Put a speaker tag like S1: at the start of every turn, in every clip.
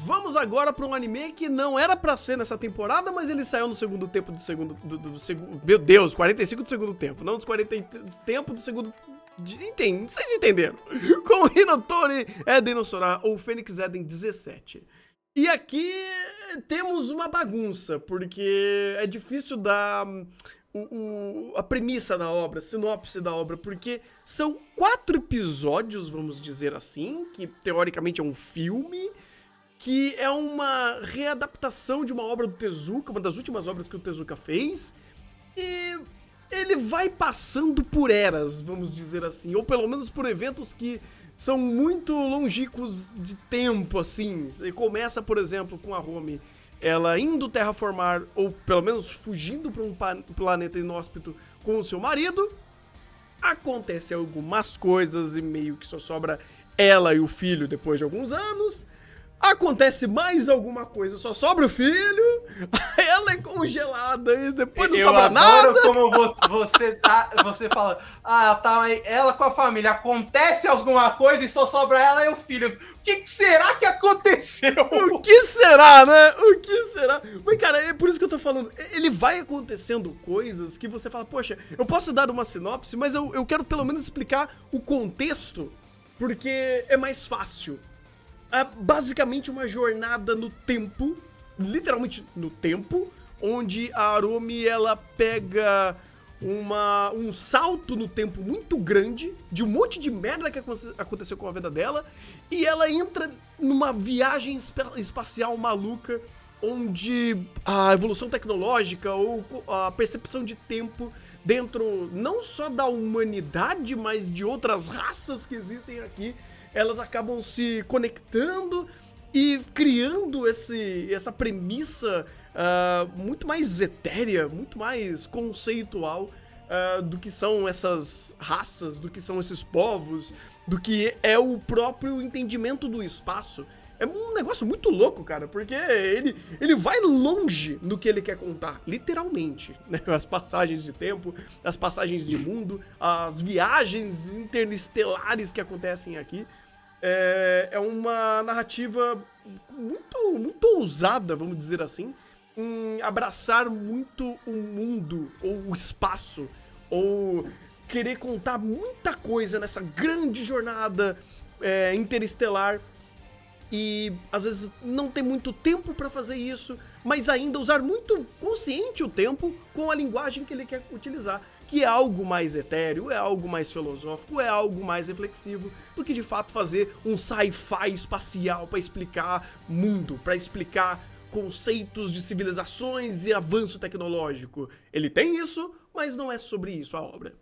S1: vamos agora pra um anime que não era pra ser nessa temporada, mas ele saiu no segundo tempo do segundo... Meu Deus, 45 do segundo tempo, não dos 40 tempo do segundo... Entende, vocês entenderam. Com Hinotori Eden Sora, ou Phoenix Eden 17. E aqui temos uma bagunça, porque é difícil dar a premissa da obra, a sinopse da obra, porque são 4 episódios, vamos dizer assim, que teoricamente é um filme, que é uma readaptação de uma obra do Tezuka, uma das últimas obras que o Tezuka fez, e ele vai passando por eras, vamos dizer assim, ou pelo menos por eventos que são muito longínquos de tempo, assim. Ele começa, por exemplo, com a Romi, ela indo terraformar, ou pelo menos fugindo para um planeta inóspito com o seu marido. Acontecem algumas coisas e meio que só sobra ela e o filho depois de alguns anos. Acontece mais alguma coisa, só sobra o filho, ela é congelada e depois não sobra nada.
S2: Eu adoro como você fala, tá ela com a família, acontece alguma coisa e só sobra ela e o filho. O que será que aconteceu?
S1: O que será, né? O que será? Mas, cara, é por isso que eu tô falando. Ele vai acontecendo coisas que você fala, poxa, eu posso dar uma sinopse, mas eu quero pelo menos explicar o contexto, porque é mais fácil. É basicamente uma jornada no tempo, literalmente no tempo, onde a Arumi, ela pega um salto no tempo muito grande, de um monte de merda que aconteceu com a vida dela, e ela entra numa viagem espacial maluca, onde a evolução tecnológica ou a percepção de tempo dentro não só da humanidade, mas de outras raças que existem aqui, elas acabam se conectando e criando essa premissa muito mais etérea, muito mais conceitual do que são essas raças, do que são esses povos, do que é o próprio entendimento do espaço. É um negócio muito louco, cara, porque ele vai longe no que ele quer contar, literalmente, né? As passagens de tempo, as passagens de mundo, as viagens interestelares que acontecem aqui. É uma narrativa muito ousada, vamos dizer assim, em abraçar muito o mundo, ou o espaço, ou querer contar muita coisa nessa grande jornada interestelar, e às vezes não ter muito tempo pra fazer isso, mas ainda usar muito consciente o tempo com a linguagem que ele quer utilizar, que é algo mais etéreo, é algo mais filosófico, é algo mais reflexivo do que de fato fazer um sci-fi espacial pra explicar mundo, pra explicar conceitos de civilizações e avanço tecnológico. Ele tem isso, mas não é sobre isso a obra.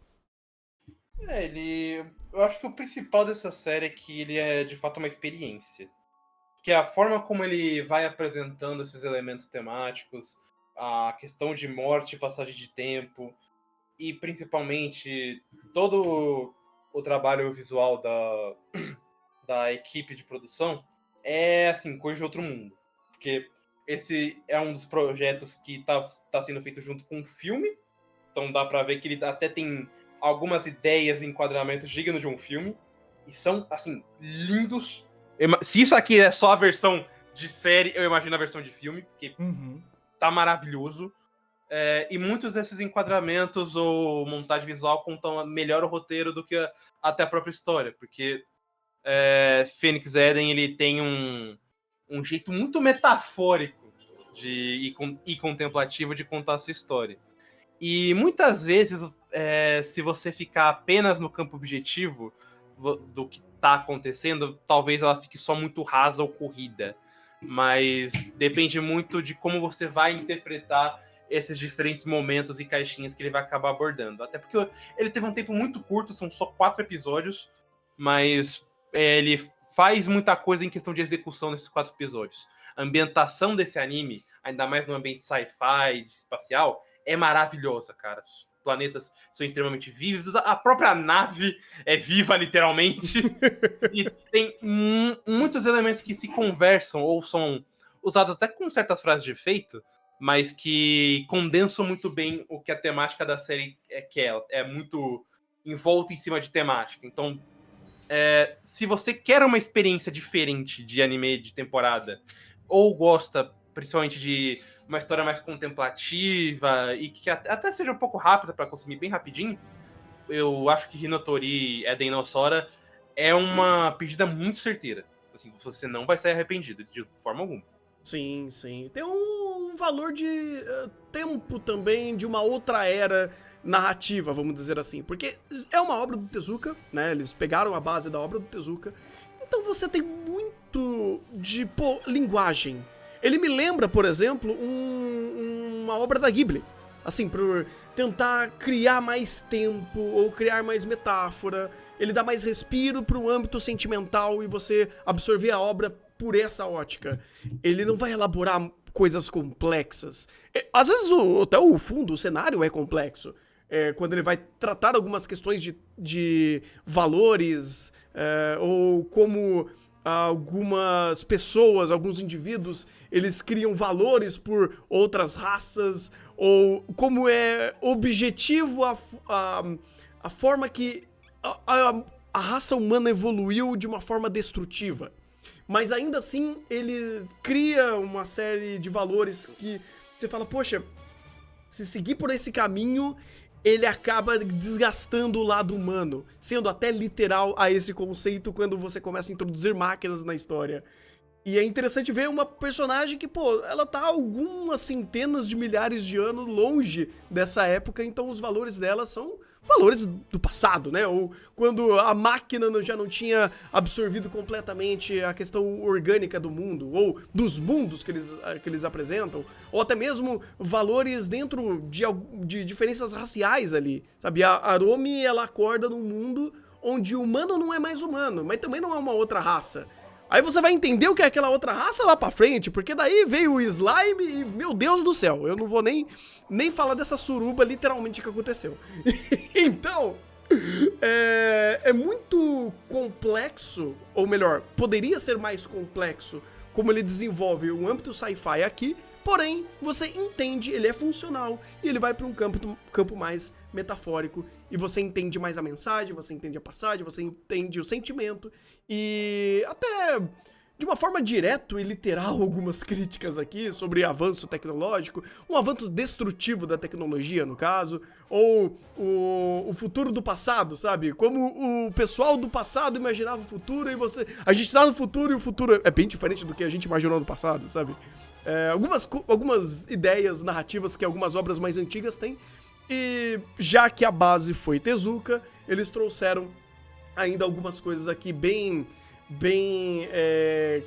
S2: Eu acho que o principal dessa série é que ele é de fato uma experiência. Que a forma como ele vai apresentando esses elementos temáticos, a questão de morte e passagem de tempo, e principalmente todo o trabalho visual da equipe de produção é assim, coisa de outro mundo. Porque esse é um dos projetos que tá sendo feito junto com um filme, então dá pra ver que ele até tem algumas ideias e enquadramentos dignos de um filme, e são, assim, lindos. Se isso aqui é só a versão de série, eu imagino a versão de filme, porque tá maravilhoso. E muitos desses enquadramentos ou montagem visual contam melhor o roteiro do que até a própria história, porque Phoenix Eden ele tem um jeito muito metafórico e contemplativo de contar a sua história. E muitas vezes, se você ficar apenas no campo objetivo do que tá acontecendo, talvez ela fique só muito rasa ou corrida. Mas depende muito de como você vai interpretar esses diferentes momentos e caixinhas que ele vai acabar abordando. Até porque ele teve um tempo muito curto, são só 4 episódios, mas ele faz muita coisa em questão de execução nesses 4 episódios. A ambientação desse anime, ainda mais no ambiente sci-fi, espacial, é maravilhosa, cara. Os planetas são extremamente vivos, a própria nave é viva, literalmente. E tem muitos elementos que se conversam ou são usados até com certas frases de efeito, mas que condensam muito bem o que a temática da série quer. É muito envolto em cima de temática. Então, se você quer uma experiência diferente de anime de temporada, ou gosta principalmente de uma história mais contemplativa e que até seja um pouco rápida para consumir bem rapidinho, eu acho que Hinotori Eden no Sora é uma pedida muito certeira. Assim, você não vai sair arrependido de forma alguma.
S1: Sim, sim. Tem um valor de tempo também, de uma outra era narrativa, vamos dizer assim. Porque é uma obra do Tezuka, né? Eles pegaram a base da obra do Tezuka. Então você tem muito de, linguagem. Ele me lembra, por exemplo, uma obra da Ghibli. Assim, por tentar criar mais tempo ou criar mais metáfora. Ele dá mais respiro pro âmbito sentimental e você absorver a obra por essa ótica. Ele não vai elaborar coisas complexas. Às vezes até o fundo, o cenário é complexo. Quando ele vai tratar algumas questões de valores, ou como algumas pessoas, alguns indivíduos, eles criam valores por outras raças, ou como é objetivo a forma que a raça humana evoluiu de uma forma destrutiva. Mas ainda assim, ele cria uma série de valores que você fala, poxa, se seguir por esse caminho, ele acaba desgastando o lado humano, sendo até literal a esse conceito quando você começa a introduzir máquinas na história. E é interessante ver uma personagem que, ela tá algumas centenas de milhares de anos longe dessa época, então os valores dela são valores do passado, né? Ou quando a máquina já não tinha absorvido completamente a questão orgânica do mundo, ou dos mundos que eles apresentam, ou até mesmo valores dentro de diferenças raciais ali, sabe? A Aromi, ela acorda num mundo onde o humano não é mais humano, mas também não é uma outra raça. Aí você vai entender o que é aquela outra raça lá pra frente, porque daí veio o slime e, meu Deus do céu, eu não vou nem falar dessa suruba literalmente que aconteceu. Então, é muito complexo, ou melhor, poderia ser mais complexo, como ele desenvolve o âmbito sci-fi aqui, porém, você entende, ele é funcional, e ele vai para um campo mais metafórico, e você entende mais a mensagem, você entende a passagem, você entende o sentimento, e até de uma forma direta e literal algumas críticas aqui sobre avanço tecnológico, um avanço destrutivo da tecnologia, no caso, ou o futuro do passado, sabe? Como o pessoal do passado imaginava o futuro e a gente tá no futuro e o futuro é bem diferente do que a gente imaginou no passado, sabe? Algumas ideias narrativas que algumas obras mais antigas têm, e já que a base foi Tezuka, eles trouxeram ainda algumas coisas aqui bem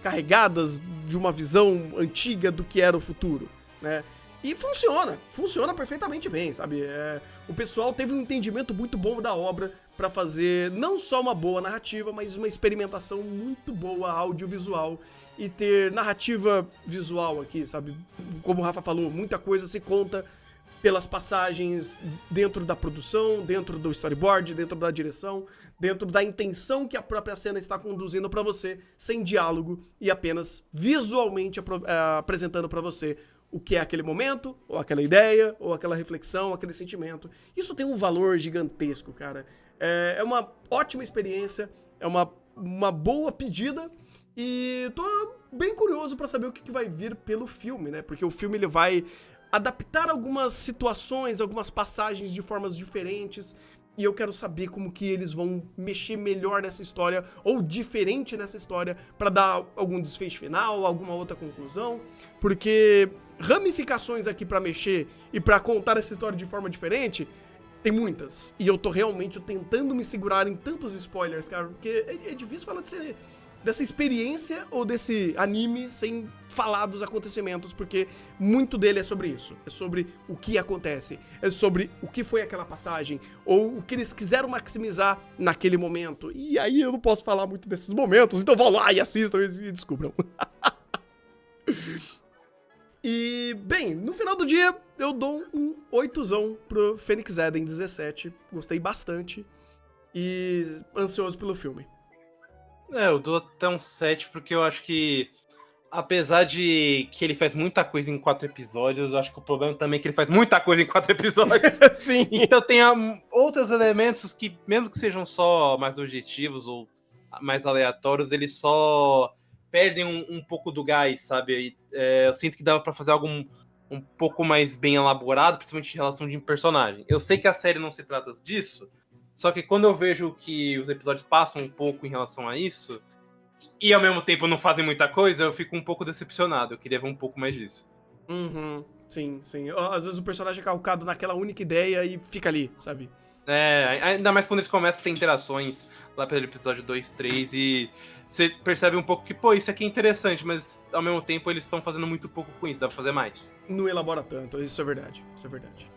S1: carregadas de uma visão antiga do que era o futuro, né? E funciona perfeitamente bem, sabe? O pessoal teve um entendimento muito bom da obra pra fazer não só uma boa narrativa, mas uma experimentação muito boa audiovisual e ter narrativa visual aqui, sabe? Como o Rafa falou, muita coisa se conta pelas passagens dentro da produção, dentro do storyboard, dentro da direção, dentro da intenção que a própria cena está conduzindo pra você, sem diálogo e apenas visualmente apresentando pra você o que é aquele momento, ou aquela ideia, ou aquela reflexão, aquele sentimento. Isso tem um valor gigantesco, cara. É uma ótima experiência, é uma boa pedida, e tô bem curioso pra saber o que vai vir pelo filme, né? Porque o filme ele vai adaptar algumas situações, algumas passagens de formas diferentes, e eu quero saber como que eles vão mexer melhor nessa história, ou diferente nessa história, pra dar algum desfecho final, alguma outra conclusão, porque ramificações aqui pra mexer e pra contar essa história de forma diferente, tem muitas, e eu tô realmente tentando me segurar em tantos spoilers, cara, porque é difícil falar dessa experiência ou desse anime sem falar dos acontecimentos, porque muito dele é sobre isso. É sobre o que acontece, é sobre o que foi aquela passagem, ou o que eles quiseram maximizar naquele momento. E aí eu não posso falar muito desses momentos, então vão lá e assistam e descubram. E, bem, no final do dia, eu dou um 8zão pro Phoenix Eden 17. Gostei bastante e ansioso pelo filme.
S2: Eu dou até um 7, porque eu acho que, apesar de que ele faz muita coisa em 4 episódios, eu acho que o problema também é que ele faz muita coisa em 4 episódios.
S1: Sim.
S2: Então tem outros elementos que, mesmo que sejam só mais objetivos ou mais aleatórios, eles só perdem um pouco do gás, sabe? Eu sinto que dava pra fazer algo um pouco mais bem elaborado, principalmente em relação de personagem. Eu sei que a série não se trata disso, só que quando eu vejo que os episódios passam um pouco em relação a isso, e ao mesmo tempo não fazem muita coisa, eu fico um pouco decepcionado. Eu queria ver um pouco mais disso.
S1: Uhum. Sim, sim. Às vezes o personagem é calcado naquela única ideia e fica ali, sabe?
S2: Ainda mais quando eles começam a ter interações lá pelo episódio 2, 3, e você percebe um pouco que, pô, isso aqui é interessante, mas ao mesmo tempo eles estão fazendo muito pouco com isso, dá pra fazer mais.
S1: Não elabora tanto, isso é verdade. Isso é verdade.